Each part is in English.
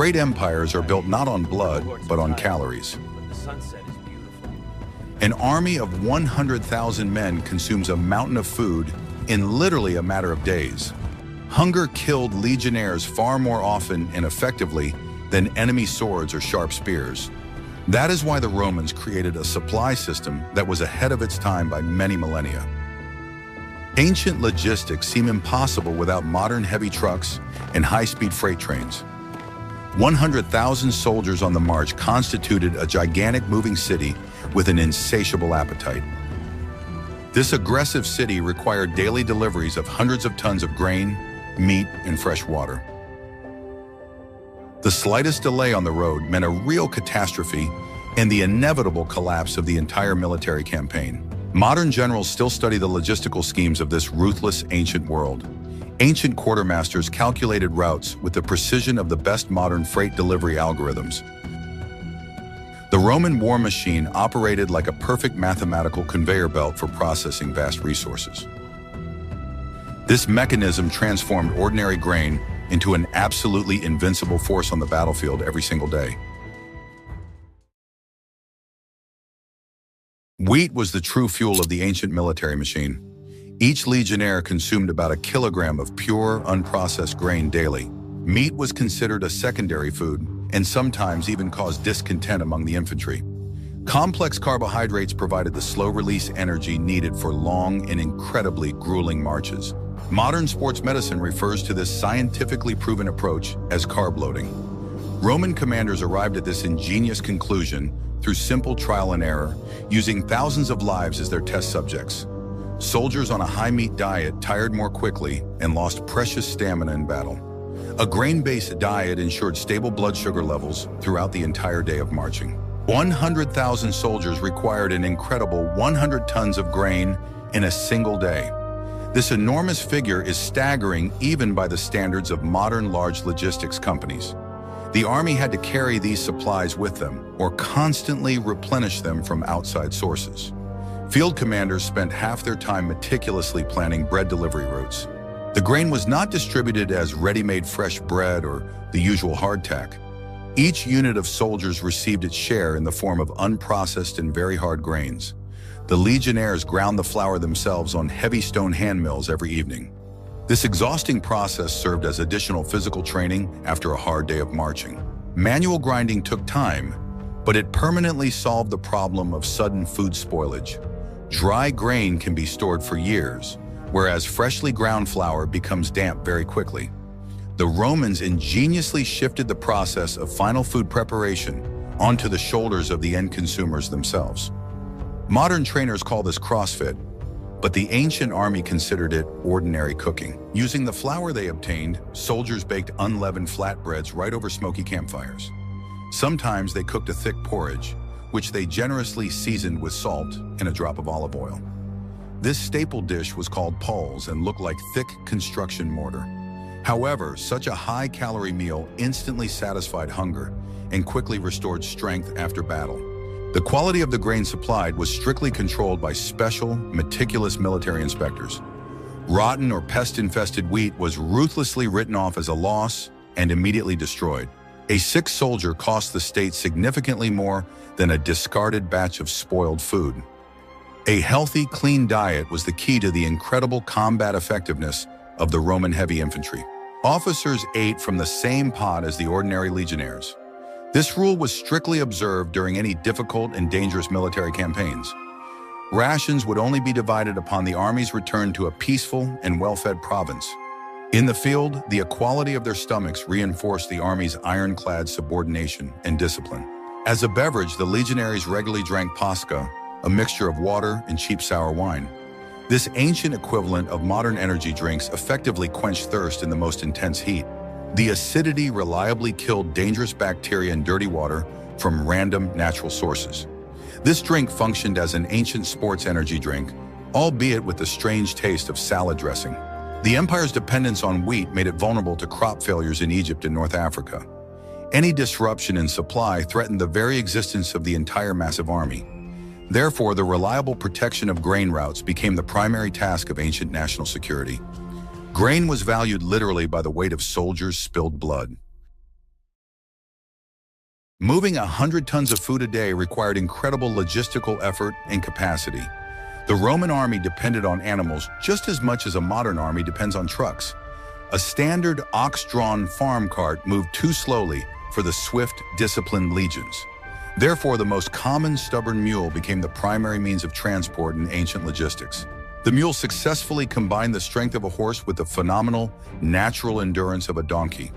Great empires are built not on blood, but on calories. An army of 100,000 men consumes a mountain of food in literally a matter of days. Hunger killed legionnaires far more often and effectively than enemy swords or sharp spears. That is why the Romans created a supply system that was ahead of its time by many millennia. Ancient logistics seem impossible without modern heavy trucks and high-speed freight trains. 100,000 soldiers on the march constituted a gigantic moving city with an insatiable appetite. This aggressive city required daily deliveries of hundreds of tons of grain, meat, and fresh water. The slightest delay on the road meant a real catastrophe and the inevitable collapse of the entire military campaign. Modern generals still study the logistical schemes of this ruthless ancient world. Ancient quartermasters calculated routes with the precision of the best modern freight delivery algorithms. The Roman war machine operated like a perfect mathematical conveyor belt for processing vast resources. This mechanism transformed ordinary grain into an absolutely invincible force on the battlefield every single day. Wheat was the true fuel of the ancient military machine. Each legionnaire consumed about 1 kilogram of pure, unprocessed grain daily. Meat was considered a secondary food and sometimes even caused discontent among the infantry. Complex carbohydrates provided the slow-release energy needed for long and incredibly grueling marches. Modern sports medicine refers to this scientifically proven approach as carb loading. Roman commanders arrived at this ingenious conclusion through simple trial and error, using thousands of lives as their test subjects. Soldiers on a high-meat diet tired more quickly and lost precious stamina in battle. A grain-based diet ensured stable blood sugar levels throughout the entire day of marching. 100,000 soldiers required an incredible 100 tons of grain in a single day. This enormous figure is staggering even by the standards of modern large logistics companies. The army had to carry these supplies with them or constantly replenish them from outside sources. Field commanders spent half their time meticulously planning bread delivery routes. The grain was not distributed as ready-made fresh bread or the usual hardtack. Each unit of soldiers received its share in the form of unprocessed and very hard grains. The legionnaires ground the flour themselves on heavy stone hand mills every evening. This exhausting process served as additional physical training after a hard day of marching. Manual grinding took time, but it permanently solved the problem of sudden food spoilage. Dry grain can be stored for years, whereas freshly ground flour becomes damp very quickly. The Romans ingeniously shifted the process of final food preparation onto the shoulders of the end consumers themselves. Modern trainers call this CrossFit, but the ancient army considered it ordinary cooking. Using the flour they obtained, soldiers baked unleavened flatbreads right over smoky campfires. Sometimes they cooked a thick porridge, which they generously seasoned with salt and a drop of olive oil. This staple dish was called pulse and looked like thick construction mortar. However, such a high-calorie meal instantly satisfied hunger and quickly restored strength after battle. The quality of the grain supplied was strictly controlled by special, meticulous military inspectors. Rotten or pest-infested wheat was ruthlessly written off as a loss and immediately destroyed. A sick soldier cost the state significantly more than a discarded batch of spoiled food. A healthy, clean diet was the key to the incredible combat effectiveness of the Roman heavy infantry. Officers ate from the same pot as the ordinary legionnaires. This rule was strictly observed during any difficult and dangerous military campaigns. Rations would only be divided upon the army's return to a peaceful and well-fed province. In the field, the equality of their stomachs reinforced the army's ironclad subordination and discipline. As a beverage, the legionaries regularly drank pasca, a mixture of water and cheap sour wine. This ancient equivalent of modern energy drinks effectively quenched thirst in the most intense heat. The acidity reliably killed dangerous bacteria in dirty water from random natural sources. This drink functioned as an ancient sports energy drink, albeit with the strange taste of salad dressing. The empire's dependence on wheat made it vulnerable to crop failures in Egypt and North Africa. Any disruption in supply threatened the very existence of the entire massive army. Therefore, the reliable protection of grain routes became the primary task of ancient national security. Grain was valued literally by the weight of soldiers' spilled blood. Moving 100 tons of food a day required incredible logistical effort and capacity. The Roman army depended on animals just as much as a modern army depends on trucks. A standard ox-drawn farm cart moved too slowly for the swift, disciplined legions. Therefore, the most common stubborn mule became the primary means of transport in ancient logistics. The mule successfully combined the strength of a horse with the phenomenal, natural endurance of a donkey.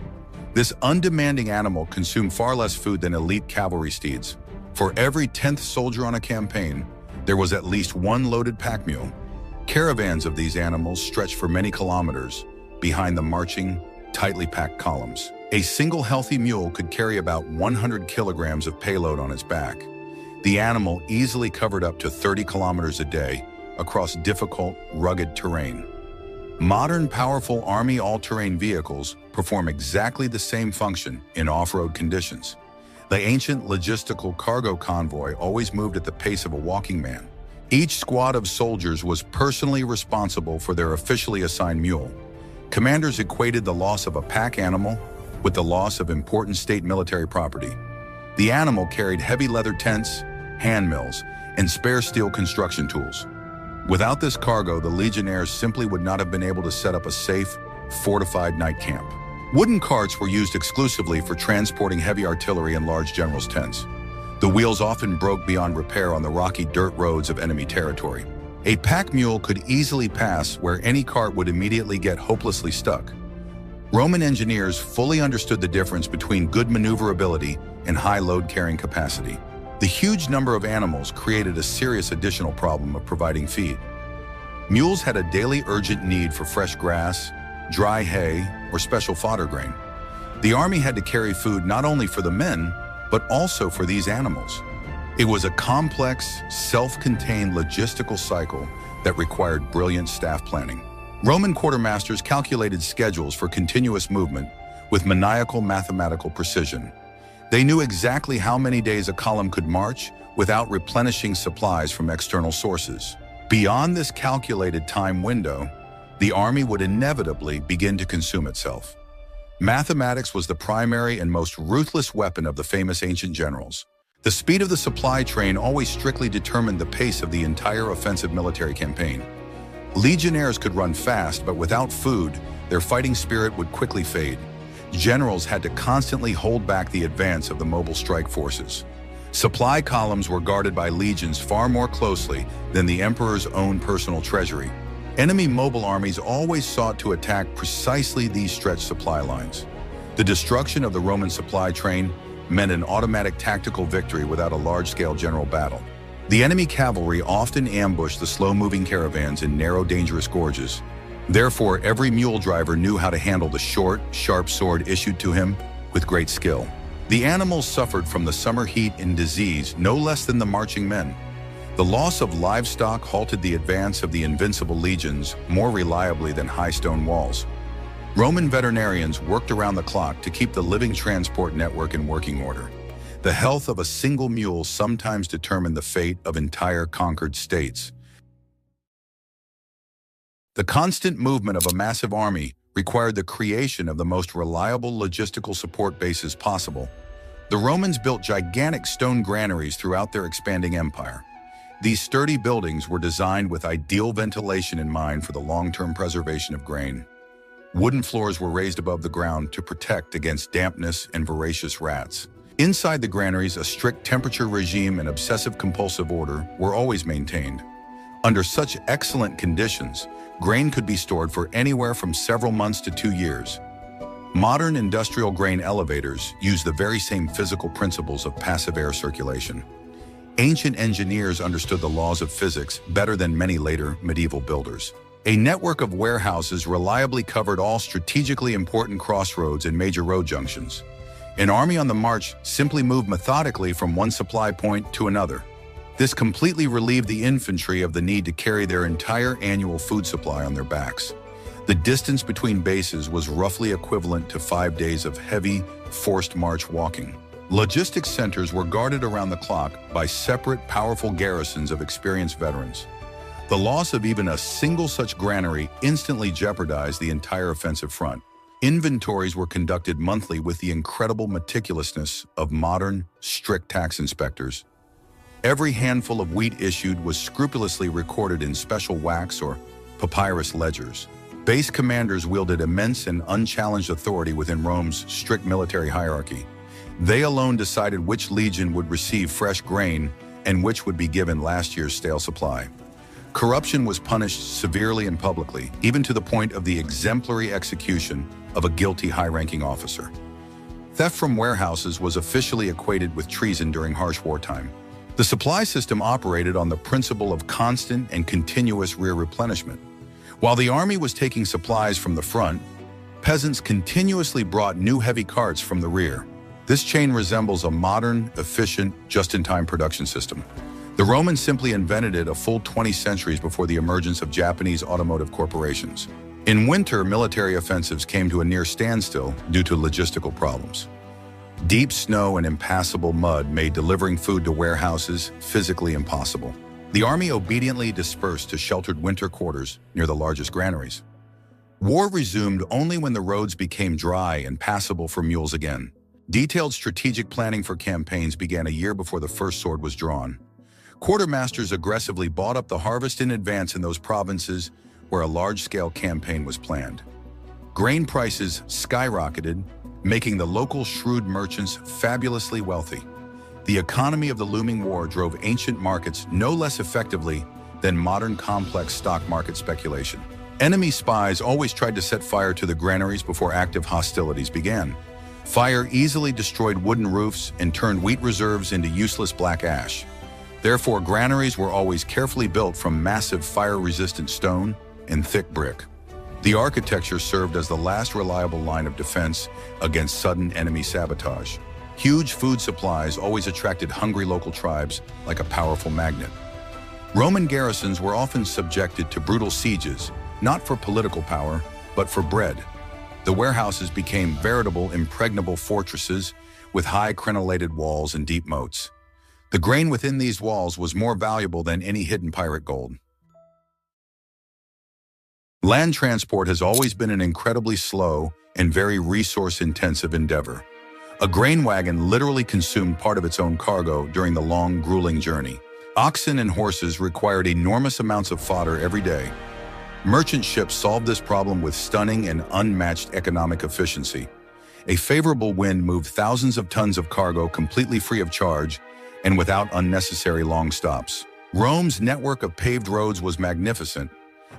This undemanding animal consumed far less food than elite cavalry steeds. For every 10th soldier on a campaign, there was at least one loaded pack mule. Caravans of these animals stretched for many kilometers behind the marching, tightly packed columns. A single healthy mule could carry about 100 kilograms of payload on its back. The animal easily covered up to 30 kilometers a day across difficult, rugged terrain. Modern, powerful Army all-terrain vehicles perform exactly the same function in off-road conditions. The ancient logistical cargo convoy always moved at the pace of a walking man. Each squad of soldiers was personally responsible for their officially assigned mule. Commanders equated the loss of a pack animal with the loss of important state military property. The animal carried heavy leather tents, hand mills, and spare steel construction tools. Without this cargo, the legionnaires simply would not have been able to set up a safe, fortified night camp. Wooden carts were used exclusively for transporting heavy artillery and large generals' tents. The wheels often broke beyond repair on the rocky dirt roads of enemy territory. A pack mule could easily pass where any cart would immediately get hopelessly stuck. Roman engineers fully understood the difference between good maneuverability and high load-carrying capacity. The huge number of animals created a serious additional problem of providing feed. Mules had a daily urgent need for fresh grass, dry hay, or special fodder grain. The army had to carry food not only for the men, but also for these animals. It was a complex, self-contained logistical cycle that required brilliant staff planning. Roman quartermasters calculated schedules for continuous movement with maniacal mathematical precision. They knew exactly how many days a column could march without replenishing supplies from external sources. Beyond this calculated time window, the army would inevitably begin to consume itself. Mathematics was the primary and most ruthless weapon of the famous ancient generals. The speed of the supply train always strictly determined the pace of the entire offensive military campaign. Legionnaires could run fast, but without food, their fighting spirit would quickly fade. Generals had to constantly hold back the advance of the mobile strike forces. Supply columns were guarded by legions far more closely than the emperor's own personal treasury. Enemy mobile armies always sought to attack precisely these stretched supply lines. The destruction of the Roman supply train meant an automatic tactical victory without a large-scale general battle. The enemy cavalry often ambushed the slow-moving caravans in narrow, dangerous gorges. Therefore, every mule driver knew how to handle the short, sharp sword issued to him with great skill. The animals suffered from the summer heat and disease no less than the marching men. The loss of livestock halted the advance of the invincible legions more reliably than high stone walls. Roman veterinarians worked around the clock to keep the living transport network in working order. The health of a single mule sometimes determined the fate of entire conquered states. The constant movement of a massive army required the creation of the most reliable logistical support bases possible. The Romans built gigantic stone granaries throughout their expanding empire. These sturdy buildings were designed with ideal ventilation in mind for the long-term preservation of grain. Wooden floors were raised above the ground to protect against dampness and voracious rats. Inside the granaries, a strict temperature regime and obsessive-compulsive order were always maintained. Under such excellent conditions, grain could be stored for anywhere from several months to 2 years. Modern industrial grain elevators use the very same physical principles of passive air circulation. Ancient engineers understood the laws of physics better than many later medieval builders. A network of warehouses reliably covered all strategically important crossroads and major road junctions. An army on the march simply moved methodically from one supply point to another. This completely relieved the infantry of the need to carry their entire annual food supply on their backs. The distance between bases was roughly equivalent to 5 days of heavy, forced march walking. Logistics centers were guarded around the clock by separate, powerful garrisons of experienced veterans. The loss of even a single such granary instantly jeopardized the entire offensive front. Inventories were conducted monthly with the incredible meticulousness of modern, strict tax inspectors. Every handful of wheat issued was scrupulously recorded in special wax or papyrus ledgers. Base commanders wielded immense and unchallenged authority within Rome's strict military hierarchy. They alone decided which legion would receive fresh grain and which would be given last year's stale supply. Corruption was punished severely and publicly, even to the point of the exemplary execution of a guilty high-ranking officer. Theft from warehouses was officially equated with treason during harsh wartime. The supply system operated on the principle of constant and continuous rear replenishment. While the army was taking supplies from the front, peasants continuously brought new heavy carts from the rear. This chain resembles a modern, efficient, just-in-time production system. The Romans simply invented it a full 20 centuries before the emergence of Japanese automotive corporations. In winter, military offensives came to a near standstill due to logistical problems. Deep snow and impassable mud made delivering food to warehouses physically impossible. The army obediently dispersed to sheltered winter quarters near the largest granaries. War resumed only when the roads became dry and passable for mules again. Detailed strategic planning for campaigns began a year before the first sword was drawn. Quartermasters aggressively bought up the harvest in advance in those provinces where a large-scale campaign was planned. Grain prices skyrocketed, making the local shrewd merchants fabulously wealthy. The economy of the looming war drove ancient markets no less effectively than modern complex stock market speculation. Enemy spies always tried to set fire to the granaries before active hostilities began. Fire easily destroyed wooden roofs and turned wheat reserves into useless black ash. Therefore, granaries were always carefully built from massive fire-resistant stone and thick brick. The architecture served as the last reliable line of defense against sudden enemy sabotage. Huge food supplies always attracted hungry local tribes like a powerful magnet. Roman garrisons were often subjected to brutal sieges, not for political power, but for bread. The warehouses became veritable impregnable fortresses with high crenellated walls and deep moats. The grain within these walls was more valuable than any hidden pirate gold. Land transport has always been an incredibly slow and very resource-intensive endeavor. A grain wagon literally consumed part of its own cargo during the long, grueling journey. Oxen and horses required enormous amounts of fodder every day. Merchant ships solved this problem with stunning and unmatched economic efficiency. A favorable wind moved thousands of tons of cargo completely free of charge and without unnecessary long stops. Rome's network of paved roads was magnificent,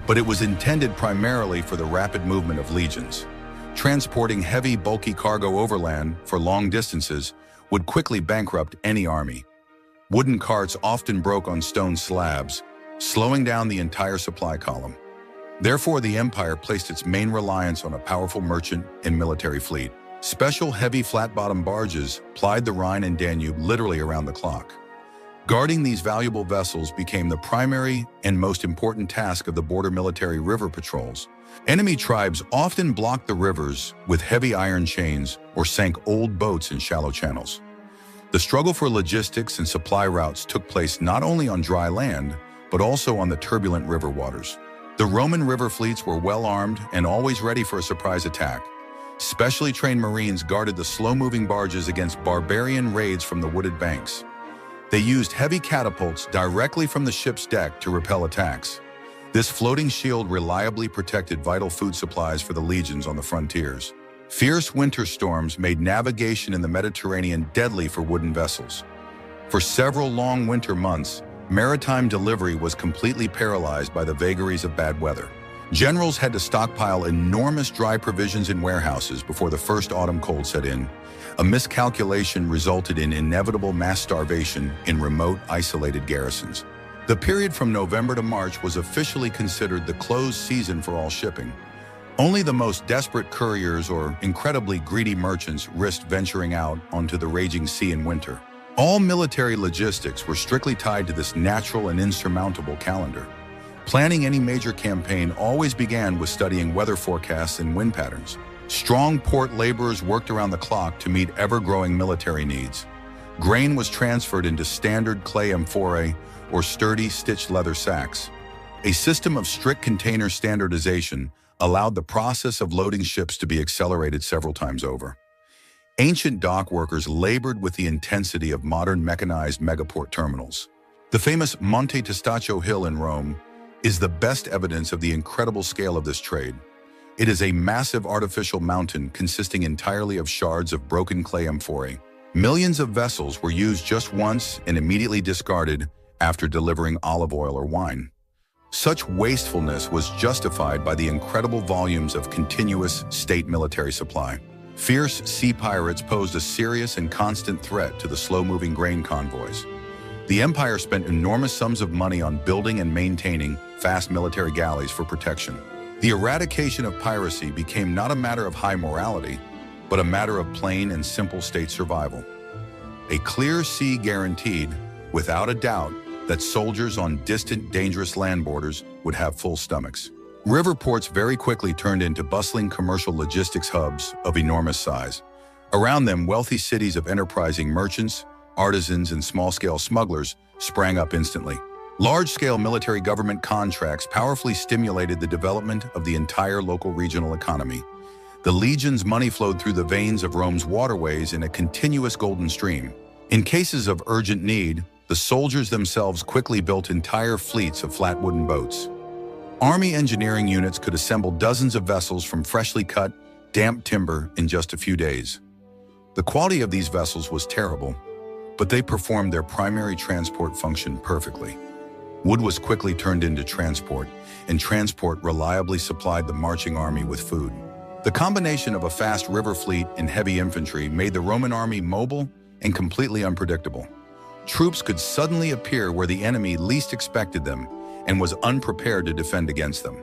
but it was intended primarily for the rapid movement of legions. Transporting heavy, bulky cargo overland for long distances would quickly bankrupt any army. Wooden carts often broke on stone slabs, slowing down the entire supply column. Therefore, the empire placed its main reliance on a powerful merchant and military fleet. Special heavy flat-bottom barges plied the Rhine and Danube literally around the clock. Guarding these valuable vessels became the primary and most important task of the border military river patrols. Enemy tribes often blocked the rivers with heavy iron chains or sank old boats in shallow channels. The struggle for logistics and supply routes took place not only on dry land, but also on the turbulent river waters. The Roman river fleets were well armed and always ready for a surprise attack. Specially trained Marines guarded the slow-moving barges against barbarian raids from the wooded banks. They used heavy catapults directly from the ship's deck to repel attacks. This floating shield reliably protected vital food supplies for the legions on the frontiers. Fierce winter storms made navigation in the Mediterranean deadly for wooden vessels. For several long winter months, maritime delivery was completely paralyzed by the vagaries of bad weather. Generals had to stockpile enormous dry provisions in warehouses before the first autumn cold set in. A miscalculation resulted in inevitable mass starvation in remote, isolated garrisons. The period from November to March was officially considered the closed season for all shipping. Only the most desperate couriers or incredibly greedy merchants risked venturing out onto the raging sea in winter. All military logistics were strictly tied to this natural and insurmountable calendar. Planning any major campaign always began with studying weather forecasts and wind patterns. Strong port laborers worked around the clock to meet ever-growing military needs. Grain was transferred into standard clay amphorae or sturdy stitched leather sacks. A system of strict container standardization allowed the process of loading ships to be accelerated several times over. Ancient dock workers labored with the intensity of modern mechanized megaport terminals. The famous Monte Testaccio Hill in Rome is the best evidence of the incredible scale of this trade. It is a massive artificial mountain consisting entirely of shards of broken clay amphorae. Millions of vessels were used just once and immediately discarded after delivering olive oil or wine. Such wastefulness was justified by the incredible volumes of continuous state military supply. Fierce sea pirates posed a serious and constant threat to the slow-moving grain convoys. The empire spent enormous sums of money on building and maintaining fast military galleys for protection. The eradication of piracy became not a matter of high morality, but a matter of plain and simple state survival. A clear sea guaranteed, without a doubt, that soldiers on distant, dangerous land borders would have full stomachs. River ports very quickly turned into bustling commercial logistics hubs of enormous size. Around them, wealthy cities of enterprising merchants, artisans, and small-scale smugglers sprang up instantly. Large-scale military government contracts powerfully stimulated the development of the entire local regional economy. The legions' money flowed through the veins of Rome's waterways in a continuous golden stream. In cases of urgent need, the soldiers themselves quickly built entire fleets of flat wooden boats. Army engineering units could assemble dozens of vessels from freshly cut, damp timber in just a few days. The quality of these vessels was terrible, but they performed their primary transport function perfectly. Wood was quickly turned into transport, and transport reliably supplied the marching army with food. The combination of a fast river fleet and heavy infantry made the Roman army mobile and completely unpredictable. Troops could suddenly appear where the enemy least expected them and was unprepared to defend against them.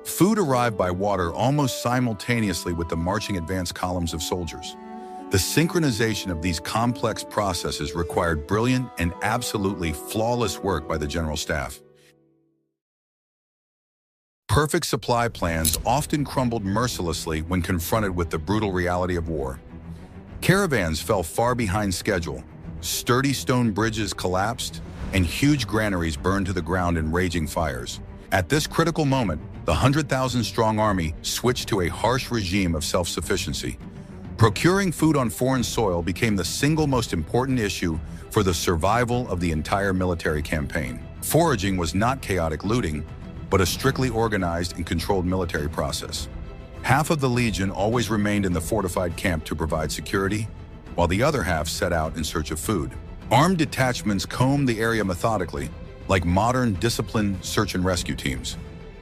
Food arrived by water almost simultaneously with the marching advance columns of soldiers. The synchronization of these complex processes required brilliant and absolutely flawless work by the general staff. Perfect supply plans often crumbled mercilessly when confronted with the brutal reality of war. Caravans fell far behind schedule, sturdy stone bridges collapsed, and huge granaries burned to the ground in raging fires. At this critical moment, the 100,000-strong army switched to a harsh regime of self-sufficiency. Procuring food on foreign soil became the single most important issue for the survival of the entire military campaign. Foraging was not chaotic looting, but a strictly organized and controlled military process. Half of the legion always remained in the fortified camp to provide security, while the other half set out in search of food. Armed detachments combed the area methodically, like modern, disciplined search and rescue teams.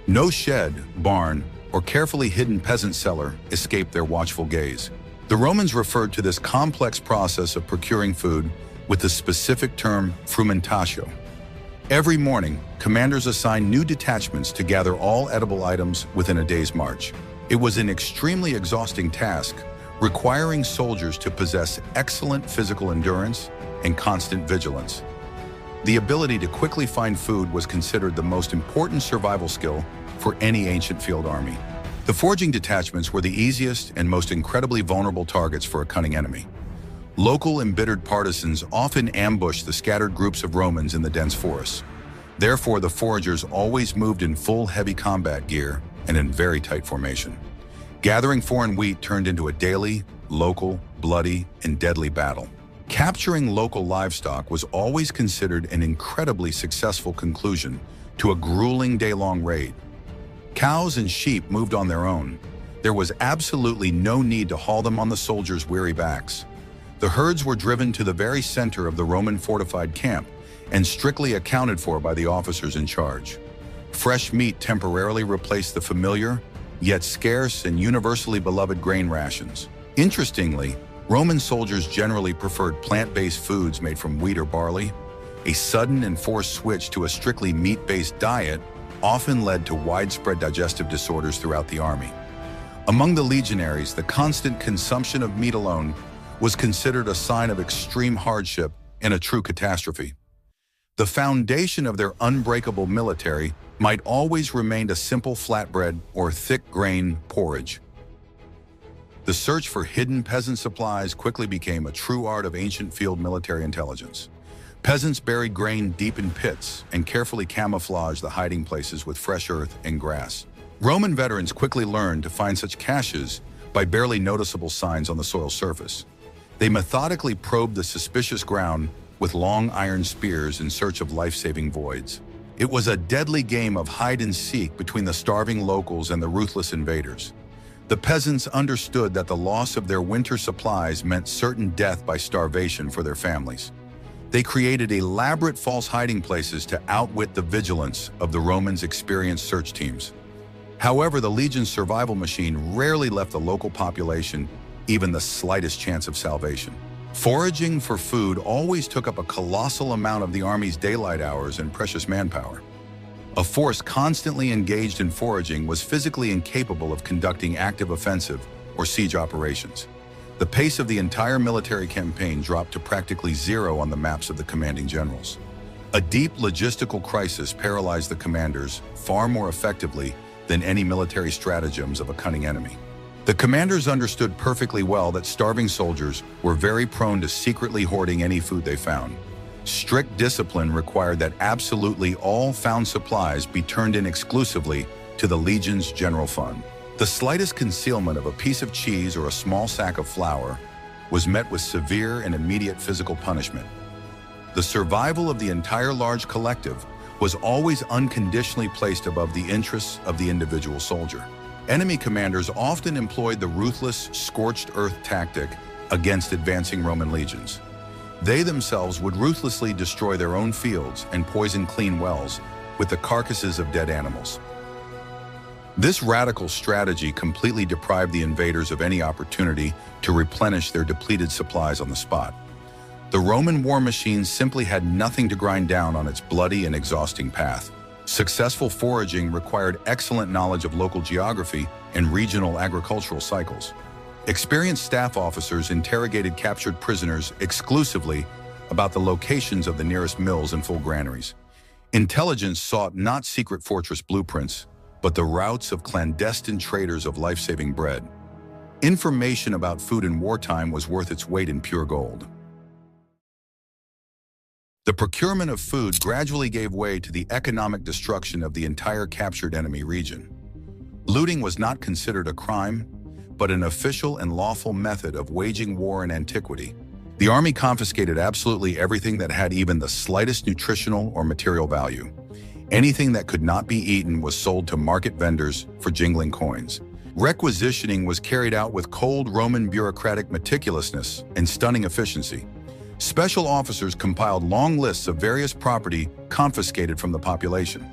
No shed, barn, or carefully hidden peasant cellar escaped their watchful gaze. The Romans referred to this complex process of procuring food with the specific term frumentatio. Every morning, commanders assigned new detachments to gather all edible items within a day's march. It was an extremely exhausting task, requiring soldiers to possess excellent physical endurance and constant vigilance. The ability to quickly find food was considered the most important survival skill for any ancient field army. The foraging detachments were the easiest and most incredibly vulnerable targets for a cunning enemy. Local embittered partisans often ambushed the scattered groups of Romans in the dense forests. Therefore, the foragers always moved in full heavy combat gear and in very tight formation. Gathering foreign wheat turned into a daily, local, bloody, and deadly battle. Capturing local livestock was always considered an incredibly successful conclusion to a grueling day-long raid. Cows and sheep moved on their own. There was absolutely no need to haul them on the soldiers' weary backs. The herds were driven to the very center of the Roman fortified camp and strictly accounted for by the officers in charge. Fresh meat temporarily replaced the familiar, yet scarce and universally beloved grain rations. Interestingly, Roman soldiers generally preferred plant-based foods made from wheat or barley. A sudden and forced switch to a strictly meat-based diet often led to widespread digestive disorders throughout the army. Among the legionaries, the constant consumption of meat alone was considered a sign of extreme hardship and a true catastrophe. The foundation of their unbreakable military might always remain a simple flatbread or thick grain porridge. The search for hidden peasant supplies quickly became a true art of ancient field military intelligence. Peasants buried grain deep in pits and carefully camouflaged the hiding places with fresh earth and grass. Roman veterans quickly learned to find such caches by barely noticeable signs on the soil surface. They methodically probed the suspicious ground with long iron spears in search of life-saving voids. It was a deadly game of hide-and-seek between the starving locals and the ruthless invaders. The peasants understood that the loss of their winter supplies meant certain death by starvation for their families. They created elaborate false hiding places to outwit the vigilance of the Romans' experienced search teams. However, the legion's survival machine rarely left the local population even the slightest chance of salvation. Foraging for food always took up a colossal amount of the army's daylight hours and precious manpower. A force constantly engaged in foraging was physically incapable of conducting active offensive or siege operations. The pace of the entire military campaign dropped to practically zero on the maps of the commanding generals. A deep logistical crisis paralyzed the commanders far more effectively than any military stratagems of a cunning enemy. The commanders understood perfectly well that starving soldiers were very prone to secretly hoarding any food they found. Strict discipline required that absolutely all found supplies be turned in exclusively to the Legion's general fund. The slightest concealment of a piece of cheese or a small sack of flour was met with severe and immediate physical punishment. The survival of the entire large collective was always unconditionally placed above the interests of the individual soldier. Enemy commanders often employed the ruthless, scorched earth tactic against advancing Roman legions. They themselves would ruthlessly destroy their own fields and poison clean wells with the carcasses of dead animals. This radical strategy completely deprived the invaders of any opportunity to replenish their depleted supplies on the spot. The Roman war machine simply had nothing to grind down on its bloody and exhausting path. Successful foraging required excellent knowledge of local geography and regional agricultural cycles. Experienced staff officers interrogated captured prisoners exclusively about the locations of the nearest mills and full granaries. Intelligence sought not secret fortress blueprints, but the routes of clandestine traders of life-saving bread. Information about food in wartime was worth its weight in pure gold. The procurement of food gradually gave way to the economic destruction of the entire captured enemy region. Looting was not considered a crime, but an official and lawful method of waging war in antiquity. The army confiscated absolutely everything that had even the slightest nutritional or material value. Anything that could not be eaten was sold to market vendors for jingling coins. Requisitioning was carried out with cold Roman bureaucratic meticulousness and stunning efficiency. Special officers compiled long lists of various property confiscated from the population.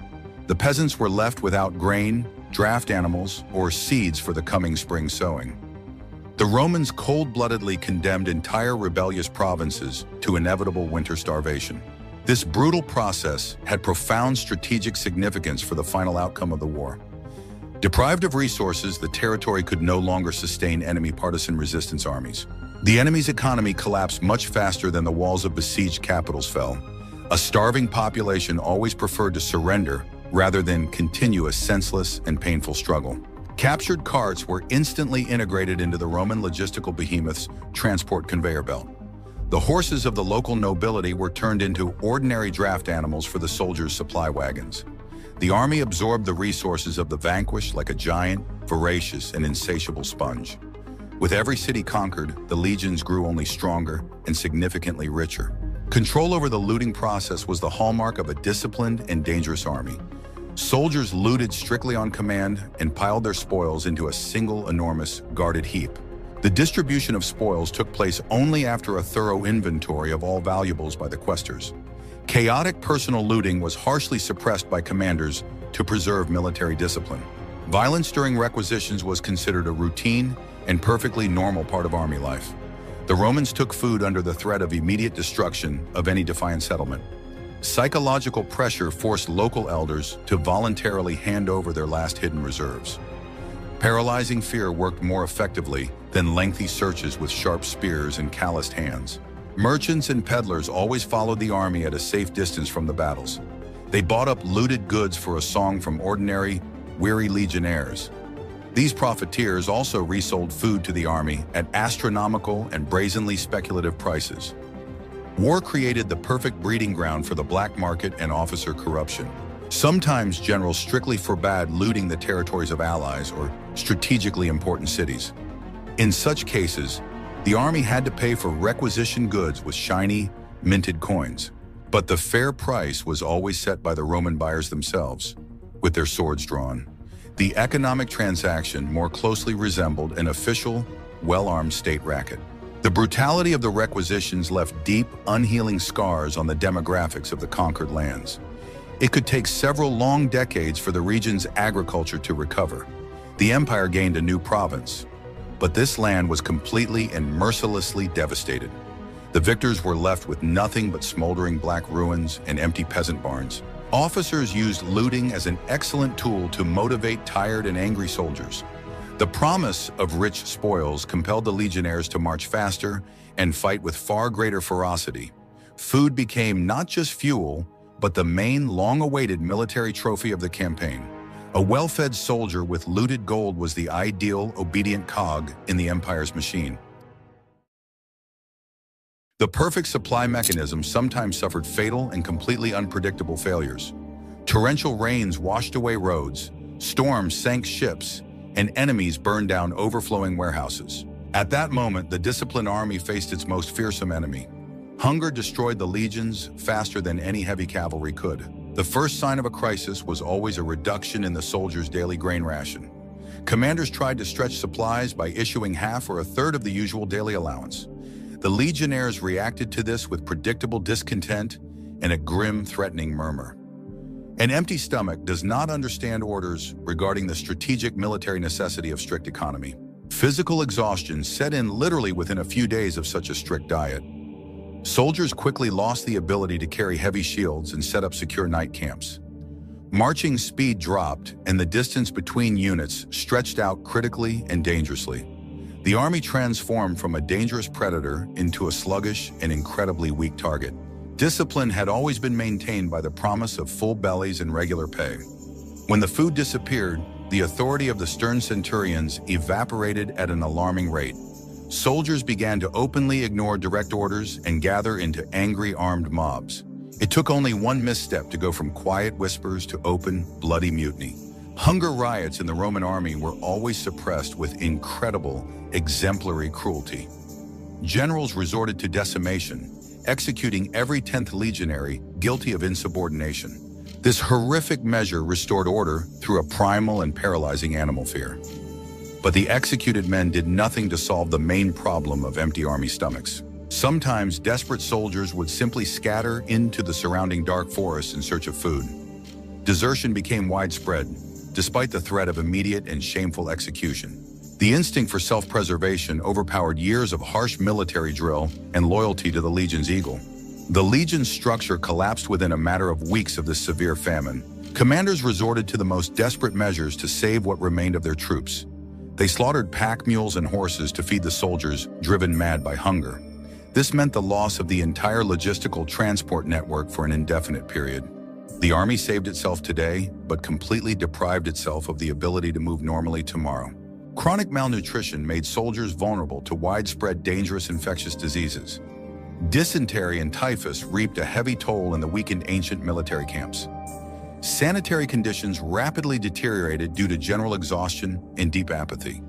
The peasants were left without grain, draft animals, or seeds for the coming spring sowing. The Romans cold-bloodedly condemned entire rebellious provinces to inevitable winter starvation. This brutal process had profound strategic significance for the final outcome of the war. Deprived of resources, the territory could no longer sustain enemy partisan resistance armies. The enemy's economy collapsed much faster than the walls of besieged capitals fell. A starving population always preferred to surrender rather than continue a senseless and painful struggle. Captured carts were instantly integrated into the Roman logistical behemoth's transport conveyor belt. The horses of the local nobility were turned into ordinary draft animals for the soldiers' supply wagons. The army absorbed the resources of the vanquished like a giant, voracious, and insatiable sponge. With every city conquered, the legions grew only stronger and significantly richer. Control over the looting process was the hallmark of a disciplined and dangerous army. Soldiers looted strictly on command and piled their spoils into a single enormous, guarded heap. The distribution of spoils took place only after a thorough inventory of all valuables by the quaestors. Chaotic personal looting was harshly suppressed by commanders to preserve military discipline. Violence during requisitions was considered a routine and perfectly normal part of army life. The Romans took food under the threat of immediate destruction of any defiant settlement. Psychological pressure forced local elders to voluntarily hand over their last hidden reserves. Paralyzing fear worked more effectively than lengthy searches with sharp spears and calloused hands. Merchants and peddlers always followed the army at a safe distance from the battles. They bought up looted goods for a song from ordinary, weary legionnaires. These profiteers also resold food to the army at astronomical and brazenly speculative prices. War created the perfect breeding ground for the black market and officer corruption. Sometimes generals strictly forbade looting the territories of allies or strategically important cities. In such cases, the army had to pay for requisitioned goods with shiny, minted coins. But the fair price was always set by the Roman buyers themselves, with their swords drawn. The economic transaction more closely resembled an official, well-armed state racket. The brutality of the requisitions left deep, unhealing scars on the demographics of the conquered lands. It could take several long decades for the region's agriculture to recover. The empire gained a new province, but this land was completely and mercilessly devastated. The victors were left with nothing but smoldering black ruins and empty peasant barns. Officers used looting as an excellent tool to motivate tired and angry soldiers. The promise of rich spoils compelled the legionnaires to march faster and fight with far greater ferocity. Food became not just fuel, but the main long-awaited military trophy of the campaign. A well-fed soldier with looted gold was the ideal, obedient cog in the empire's machine. The perfect supply mechanism sometimes suffered fatal and completely unpredictable failures. Torrential rains washed away roads, storms sank ships, and enemies burned down overflowing warehouses. At that moment, the disciplined army faced its most fearsome enemy. Hunger destroyed the legions faster than any heavy cavalry could. The first sign of a crisis was always a reduction in the soldiers' daily grain ration. Commanders tried to stretch supplies by issuing half or a third of the usual daily allowance. The legionnaires reacted to this with predictable discontent and a grim, threatening murmur. An empty stomach does not understand orders regarding the strategic military necessity of strict economy. Physical exhaustion set in literally within a few days of such a strict diet. Soldiers quickly lost the ability to carry heavy shields and set up secure night camps. Marching speed dropped, and the distance between units stretched out critically and dangerously. The army transformed from a dangerous predator into a sluggish and incredibly weak target. Discipline had always been maintained by the promise of full bellies and regular pay. When the food disappeared, the authority of the stern centurions evaporated at an alarming rate. Soldiers began to openly ignore direct orders and gather into angry armed mobs. It took only one misstep to go from quiet whispers to open, bloody mutiny. Hunger riots in the Roman army were always suppressed with incredible, exemplary cruelty. Generals resorted to decimation, executing every 10th legionary guilty of insubordination. This horrific measure restored order through a primal and paralyzing animal fear. But the executed men did nothing to solve the main problem of empty army stomachs. Sometimes desperate soldiers would simply scatter into the surrounding dark forests in search of food. Desertion became widespread, despite the threat of immediate and shameful execution. The instinct for self-preservation overpowered years of harsh military drill and loyalty to the legion's eagle. The legion's structure collapsed within a matter of weeks of this severe famine. Commanders resorted to the most desperate measures to save what remained of their troops. They slaughtered pack mules and horses to feed the soldiers driven mad by hunger. This meant the loss of the entire logistical transport network for an indefinite period. The army saved itself today, but completely deprived itself of the ability to move normally tomorrow. Chronic malnutrition made soldiers vulnerable to widespread dangerous infectious diseases. Dysentery and typhus reaped a heavy toll in the weakened ancient military camps. Sanitary conditions rapidly deteriorated due to general exhaustion and deep apathy.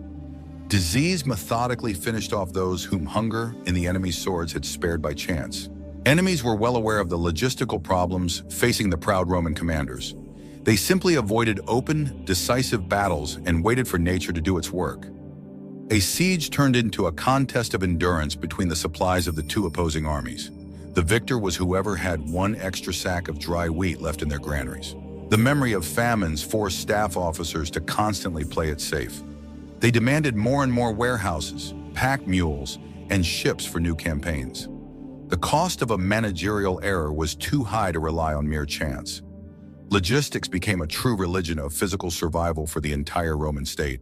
Disease methodically finished off those whom hunger and the enemy's swords had spared by chance. Enemies were well aware of the logistical problems facing the proud Roman commanders. They simply avoided open, decisive battles and waited for nature to do its work. A siege turned into a contest of endurance between the supplies of the two opposing armies. The victor was whoever had one extra sack of dry wheat left in their granaries. The memory of famines forced staff officers to constantly play it safe. They demanded more and more warehouses, pack mules, and ships for new campaigns. The cost of a managerial error was too high to rely on mere chance. Logistics became a true religion of physical survival for the entire Roman state.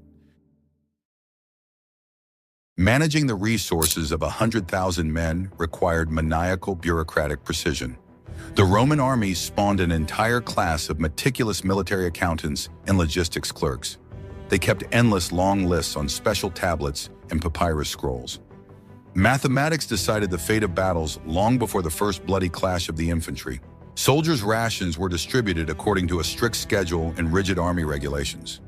Managing the resources of 100,000 men required maniacal bureaucratic precision. The Roman army spawned an entire class of meticulous military accountants and logistics clerks. They kept endless long lists on special tablets and papyrus scrolls. Mathematics decided the fate of battles long before the first bloody clash of the infantry. Soldiers' rations were distributed according to a strict schedule and rigid army regulations.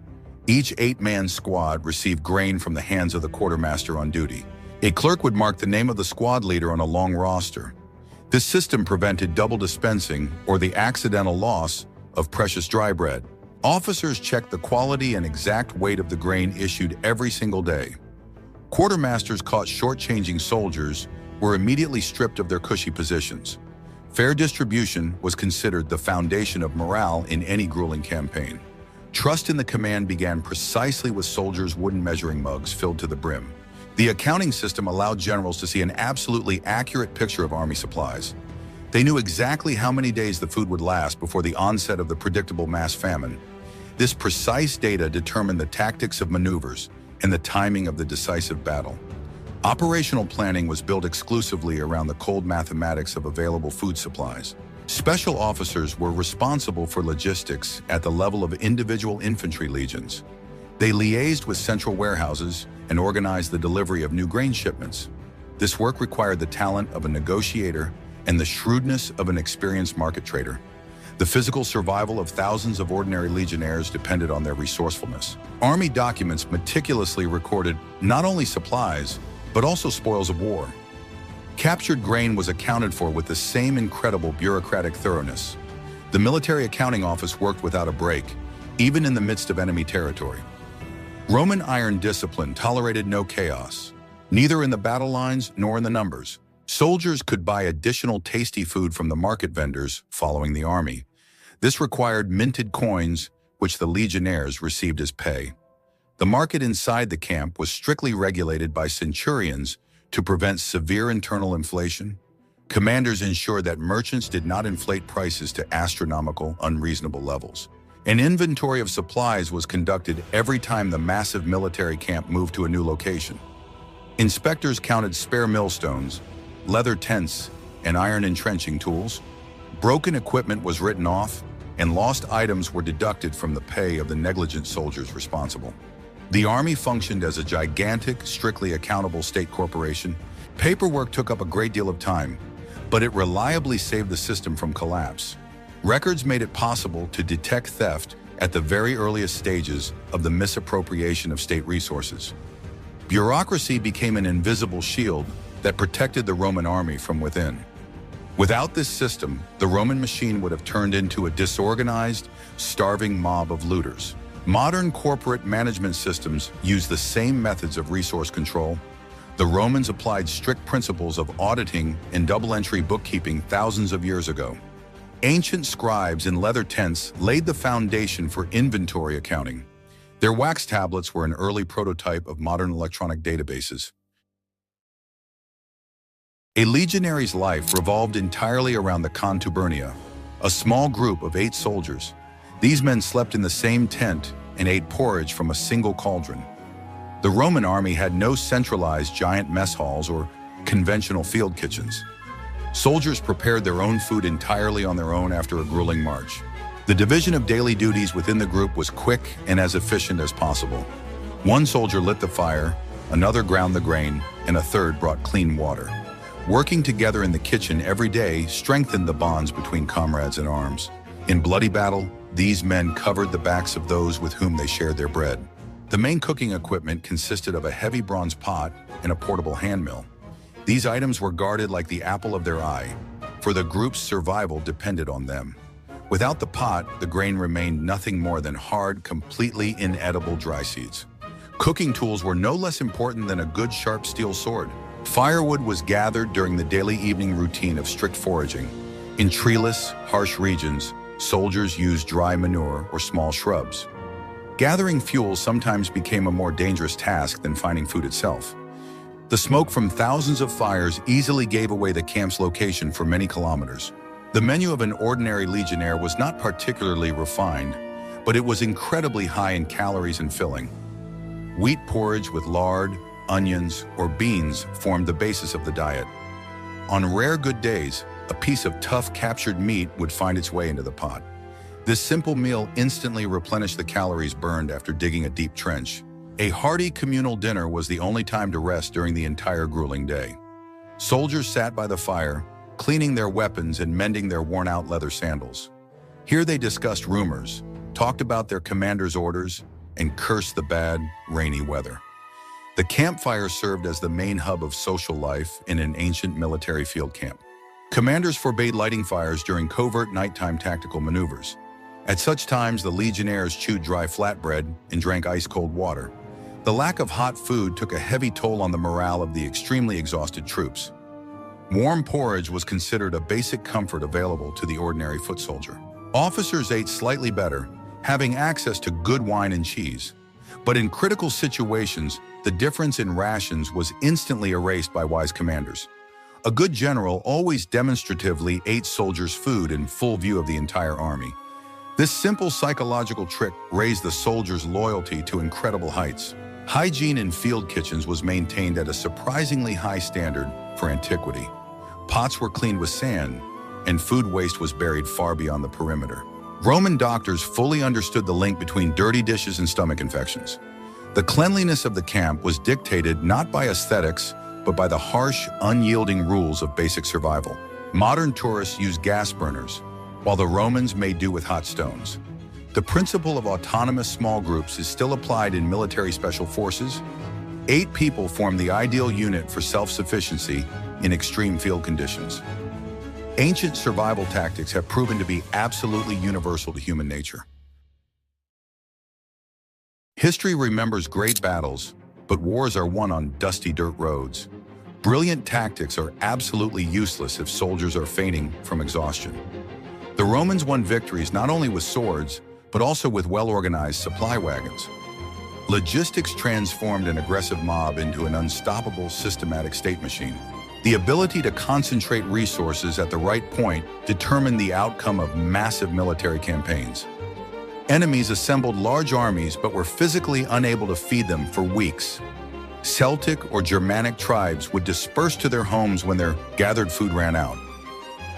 Each 8-man squad received grain from the hands of the quartermaster on duty. A clerk would mark the name of the squad leader on a long roster. This system prevented double dispensing or the accidental loss of precious dry bread. Officers checked the quality and exact weight of the grain issued every single day. Quartermasters caught shortchanging soldiers were immediately stripped of their cushy positions. Fair distribution was considered the foundation of morale in any grueling campaign. Trust in the command began precisely with soldiers' wooden measuring mugs filled to the brim. The accounting system allowed generals to see an absolutely accurate picture of army supplies. They knew exactly how many days the food would last before the onset of the predictable mass famine. This precise data determined the tactics of maneuvers and the timing of the decisive battle. Operational planning was built exclusively around the cold mathematics of available food supplies. Special officers were responsible for logistics at the level of individual infantry legions. They liaised with central warehouses and organized the delivery of new grain shipments. This work required the talent of a negotiator and the shrewdness of an experienced market trader. The physical survival of thousands of ordinary legionnaires depended on their resourcefulness. Army documents meticulously recorded not only supplies, but also spoils of war. Captured grain was accounted for with the same incredible bureaucratic thoroughness. The military accounting office worked without a break, even in the midst of enemy territory. Roman iron discipline tolerated no chaos, neither in the battle lines nor in the numbers. Soldiers could buy additional tasty food from the market vendors following the army. This required minted coins, which the legionnaires received as pay. The market inside the camp was strictly regulated by centurions to prevent severe internal inflation. Commanders ensured that merchants did not inflate prices to astronomical, unreasonable levels. An inventory of supplies was conducted every time the massive military camp moved to a new location. Inspectors counted spare millstones, leather tents, and iron entrenching tools. Broken equipment was written off, and lost items were deducted from the pay of the negligent soldiers responsible. The army functioned as a gigantic, strictly accountable state corporation. Paperwork took up a great deal of time, but it reliably saved the system from collapse. Records made it possible to detect theft at the very earliest stages of the misappropriation of state resources. Bureaucracy became an invisible shield that protected the Roman army from within. Without this system, the Roman machine would have turned into a disorganized, starving mob of looters. Modern corporate management systems use the same methods of resource control. The Romans applied strict principles of auditing and double-entry bookkeeping thousands of years ago. Ancient scribes in leather tents laid the foundation for inventory accounting. Their wax tablets were an early prototype of modern electronic databases. A legionary's life revolved entirely around the contubernia, a small group of 8 soldiers. These men slept in the same tent and ate porridge from a single cauldron. The Roman army had no centralized giant mess halls or conventional field kitchens. Soldiers prepared their own food entirely on their own after a grueling march. The division of daily duties within the group was quick and as efficient as possible. One soldier lit the fire, another ground the grain, and a third brought clean water. Working together in the kitchen every day strengthened the bonds between comrades in arms. In bloody battle, these men covered the backs of those with whom they shared their bread. The main cooking equipment consisted of a heavy bronze pot and a portable hand mill. These items were guarded like the apple of their eye, for the group's survival depended on them. Without the pot, the grain remained nothing more than hard, completely inedible dry seeds. Cooking tools were no less important than a good sharp steel sword. Firewood was gathered during the daily evening routine of strict foraging. In treeless, harsh regions, soldiers used dry manure or small shrubs. Gathering fuel sometimes became a more dangerous task than finding food itself. The smoke from thousands of fires easily gave away the camp's location for many kilometers. The menu of an ordinary legionnaire was not particularly refined, but it was incredibly high in calories and filling. Wheat porridge with lard, onions, or beans formed the basis of the diet. On rare good days, a piece of tough captured meat would find its way into the pot. This simple meal instantly replenished the calories burned after digging a deep trench. A hearty communal dinner was the only time to rest during the entire grueling day. Soldiers sat by the fire, cleaning their weapons and mending their worn-out leather sandals. Here they discussed rumors, talked about their commander's orders, and cursed the bad, rainy weather. The campfire served as the main hub of social life in an ancient military field camp. Commanders forbade lighting fires during covert nighttime tactical maneuvers. At such times, the legionnaires chewed dry flatbread and drank ice-cold water. The lack of hot food took a heavy toll on the morale of the extremely exhausted troops. Warm porridge was considered a basic comfort available to the ordinary foot soldier. Officers ate slightly better, having access to good wine and cheese. But in critical situations, the difference in rations was instantly erased by wise commanders. A good general always demonstratively ate soldiers' food in full view of the entire army. This simple psychological trick raised the soldiers' loyalty to incredible heights. Hygiene in field kitchens was maintained at a surprisingly high standard for antiquity. Pots were cleaned with sand, and food waste was buried far beyond the perimeter. Roman doctors fully understood the link between dirty dishes and stomach infections. The cleanliness of the camp was dictated not by aesthetics, but by the harsh, unyielding rules of basic survival. Modern tourists use gas burners, while the Romans made do with hot stones. The principle of autonomous small groups is still applied in military special forces. 8 people form the ideal unit for self-sufficiency in extreme field conditions. Ancient survival tactics have proven to be absolutely universal to human nature. History remembers great battles, but wars are won on dusty dirt roads. Brilliant tactics are absolutely useless if soldiers are fainting from exhaustion. The Romans won victories not only with swords, but also with well-organized supply wagons. Logistics transformed an aggressive mob into an unstoppable systematic state machine. The ability to concentrate resources at the right point determined the outcome of massive military campaigns. Enemies assembled large armies but were physically unable to feed them for weeks. Celtic or Germanic tribes would disperse to their homes when their gathered food ran out.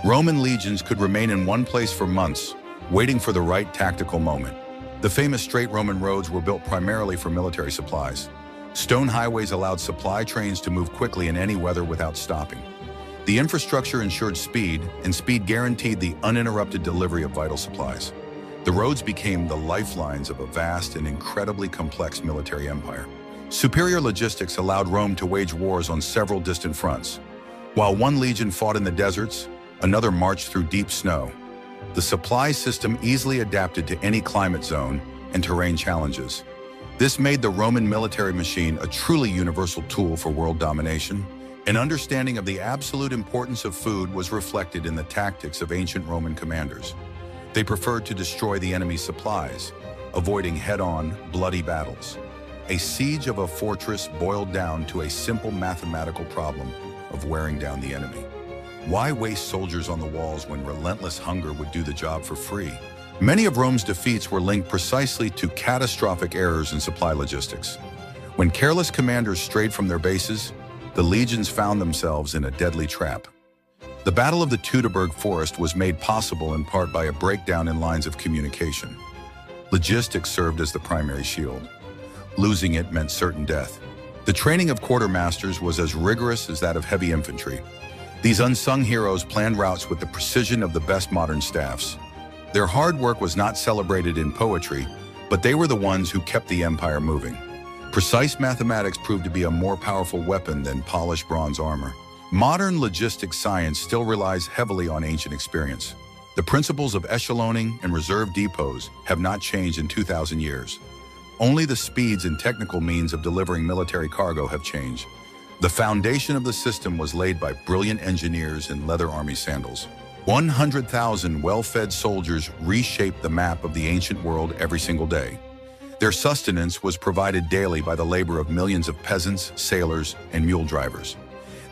Roman legions could remain in one place for months, waiting for the right tactical moment. The famous straight Roman roads were built primarily for military supplies. Stone highways allowed supply trains to move quickly in any weather without stopping. The infrastructure ensured speed, and speed guaranteed the uninterrupted delivery of vital supplies. The roads became the lifelines of a vast and incredibly complex military empire. Superior logistics allowed Rome to wage wars on several distant fronts. While one legion fought in the deserts, another marched through deep snow. The supply system easily adapted to any climate zone and terrain challenges. This made the Roman military machine a truly universal tool for world domination. An understanding of the absolute importance of food was reflected in the tactics of ancient Roman commanders. They preferred to destroy the enemy's supplies, avoiding head-on, bloody battles. A siege of a fortress boiled down to a simple mathematical problem of wearing down the enemy. Why waste soldiers on the walls when relentless hunger would do the job for free? Many of Rome's defeats were linked precisely to catastrophic errors in supply logistics. When careless commanders strayed from their bases, the legions found themselves in a deadly trap. The Battle of the Teutoburg Forest was made possible in part by a breakdown in lines of communication. Logistics served as the primary shield. Losing it meant certain death. The training of quartermasters was as rigorous as that of heavy infantry. These unsung heroes planned routes with the precision of the best modern staffs. Their hard work was not celebrated in poetry, but they were the ones who kept the empire moving. Precise mathematics proved to be a more powerful weapon than polished bronze armor. Modern logistics science still relies heavily on ancient experience. The principles of echeloning and reserve depots have not changed in 2,000 years. Only the speeds and technical means of delivering military cargo have changed. The foundation of the system was laid by brilliant engineers in leather army sandals. 100,000 well-fed soldiers reshaped the map of the ancient world every single day. Their sustenance was provided daily by the labor of millions of peasants, sailors, and mule drivers.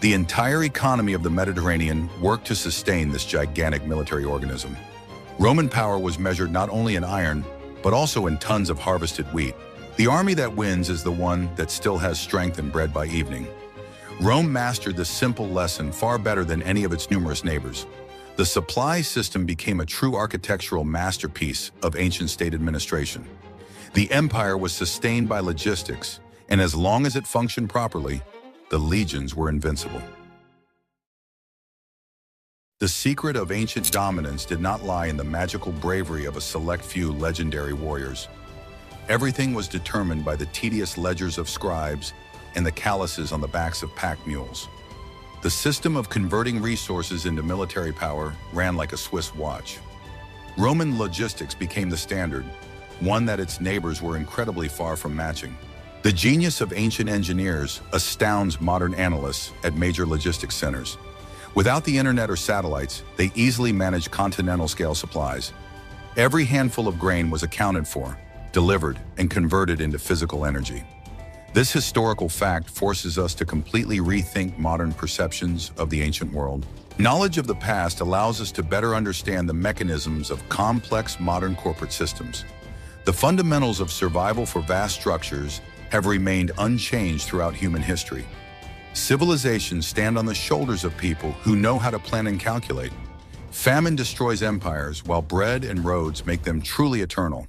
The entire economy of the Mediterranean worked to sustain this gigantic military organism. Roman power was measured not only in iron, but also in tons of harvested wheat. The army that wins is the one that still has strength and bread by evening. Rome mastered this simple lesson far better than any of its numerous neighbors. The supply system became a true architectural masterpiece of ancient state administration. The empire was sustained by logistics, and as long as it functioned properly, the legions were invincible. The secret of ancient dominance did not lie in the magical bravery of a select few legendary warriors. Everything was determined by the tedious ledgers of scribes and the calluses on the backs of pack mules. The system of converting resources into military power ran like a Swiss watch. Roman logistics became the standard, one that its neighbors were incredibly far from matching. The genius of ancient engineers astounds modern analysts at major logistics centers. Without the internet or satellites, they easily managed continental-scale supplies. Every handful of grain was accounted for, delivered, and converted into physical energy. This historical fact forces us to completely rethink modern perceptions of the ancient world. Knowledge of the past allows us to better understand the mechanisms of complex modern corporate systems. The fundamentals of survival for vast structures have remained unchanged throughout human history. Civilizations stand on the shoulders of people who know how to plan and calculate. Famine destroys empires, while bread and roads make them truly eternal.